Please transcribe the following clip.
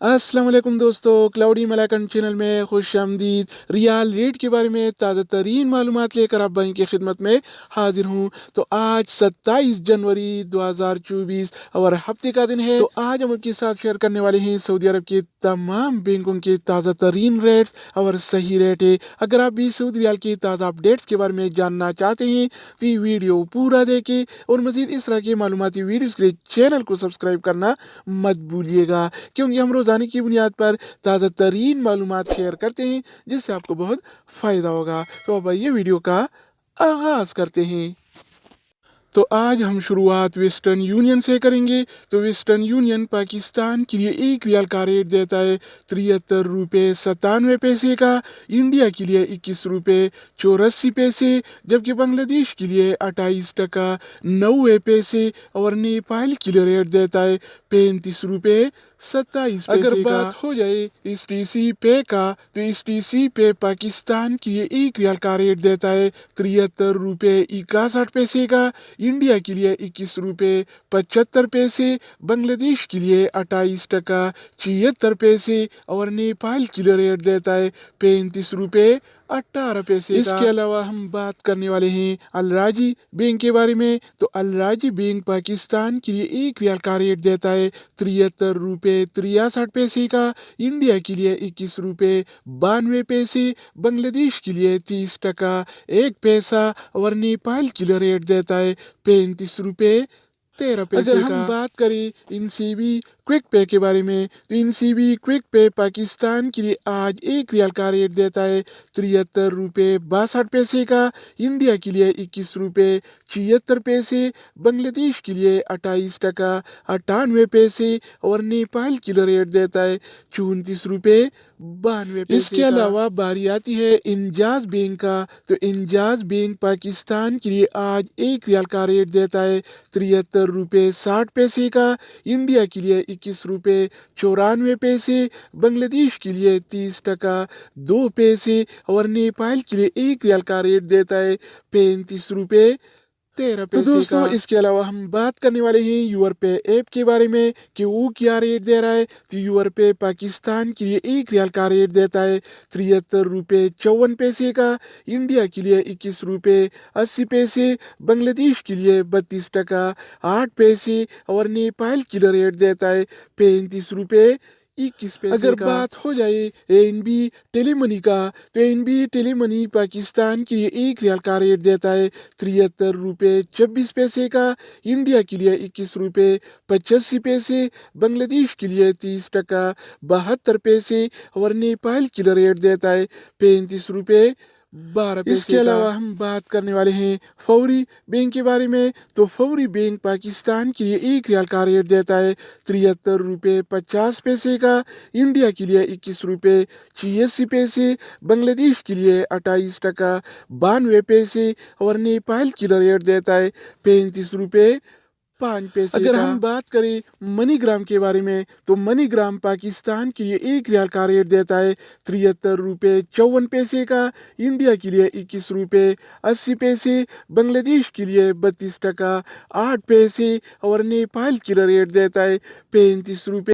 अस्सलाम वालेकुम दोस्तों, क्लाउडी मलाकन चैनल में खुश आमदीद। रियाल रेट के बारे में ताज़ा तरीन मालूमात लेकर आप भाई की खिदमत में हाजिर हूँ। तो आज 27 जनवरी 2024 और हफ्ते का दिन है। तो आज हम आपके साथ शेयर करने वाले हैं सऊदी अरब के तमाम बैंकों के ताज़ा तरीन रेट्स और सही रेट है। अगर आप भी सऊदी रियाल के ताज़ा अपडेट्स के बारे में जानना चाहते हैं तो ये वीडियो पूरा देखें और मज़ीद इस तरह के मालूमाती वीडियोज़ के लिए चैनल को सब्सक्राइब करना मत भूलिएगा, क्योंकि हम रोजाना की बुनियाद पर ताज़ा तरीन मालूमात शेयर करते हैं जिससे आपको बहुत फ़ायदा होगा। तो अब ये वीडियो का आगाज़ करते हैं। तो आज हम शुरुआत वेस्टर्न यूनियन से करेंगे। तो वेस्टर्न यूनियन पाकिस्तान के लिए 1 रियाल का रेट देता है 73 रुपये 97 पैसे का, इंडिया के लिए 21 रुपये 84 पैसे, जबकि बांग्लादेश के लिए 28 टका 90 पैसे और नेपाल के लिए रेट देता है 35 रुपये 27 पैसे। अगर बात हो जाए इस टीसी पे का, तो इस टीसी पे पाकिस्तान के लिए 1 रियाल का रेट देता है 73 रुपये 61 पैसे का, इंडिया के लिए 21 रुपये 75 पैसे, बांग्लादेश के लिए 28 टका 76 पैसे और नेपाल के लिए रेट देता है 35 रुपये 18 पैसे। इसके अलावा हम बात करने वाले हैं अल राजी बैंक के बारे में। तो अल राजी बैंक पाकिस्तान के लिए 1 रियाल का रेट देता है 73 रुपये 63 पैसे का, इंडिया के लिए 21 रुपये 92 पैसे, बांग्लादेश के लिए 30 टका 1 पैसा और नेपाल के लिए रेट देता है 35 रुपये 13 पैसे का। अगर हम बात करें इनसीबी क्विक पे के बारे में, तो इनसीबी क्विक पे पाकिस्तान के लिए आज 1 रियाल का रेट देता है 73 रुपये 62 पैसे का, इंडिया के लिए 21 रुपये 76 पैसे, बांग्लादेश के लिए 28 टका 98 पैसे और नेपाल के लिए रेट देता है 34 रुपये 92 पैसे। इसके अलावा बारी आती है इंजाज बैंक का। तो इंजाज बैंक पाकिस्तान के लिए आज 1 रियाल का रेट देता है 73 रुपये 60 पैसे का, इंडिया के लिए 21 रुपये 94 पैसे, बांग्लादेश के लिए 30 टका 2 पैसे और नेपाल के लिए 1 रियाल का रेट देता है 35 रुपये 13 पैसे। तो दोस्तों इसके अलावा हम बात करने वाले हैं यूर पे ऐप के बारे में कि वो क्या रेट दे रहा है। तो यूर पे पाकिस्तान के लिए 1 रियाल का रेट देता है 73 रुपये 54 पैसे का, इंडिया के लिए 21 रुपये 80 पैसे, बांग्लादेश के लिए 32 टका 8 पैसे और नेपाल के लिए रेट देता है 35 रुपये 21 पैसे। अगर बात हो जाए एनबी टेलीमनी का, तो एनबी टेलीमनी पाकिस्तान के लिए 1 रियाल का रेट देता है 73 रुपये 24 पैसे का, इंडिया के लिए 21 रुपये 85 पैसे, बांग्लादेश के लिए 30 टका 72 पैसे और नेपाल के लिए रेट देता है 35 रुपये 12 पैसे। इसके अलावा हम बात करने वाले हैं फौरी बैंक के बारे में। तो फौरी बैंक पाकिस्तान के लिए 1 रियाल का रेट देता है 73 रुपये 50 पैसे का, इंडिया के लिए 21 रुपये 86 पैसे, बांग्लादेश के लिए 28 टका 92 पैसे और नेपाल के लिए रेट देता है 35 रुपये 5 पैसे। अगर हम बात करें मनीग्राम के बारे में, तो मनीग्राम पाकिस्तान के लिए 1 रियाल का रेट देता है 73 रुपये 54 पैसे का, इंडिया के लिए 21 रुपये 80 पैसे, बांग्लादेश के लिए 32 टका 8 पैसे और नेपाल के लिए रेट देता है 35 रुपये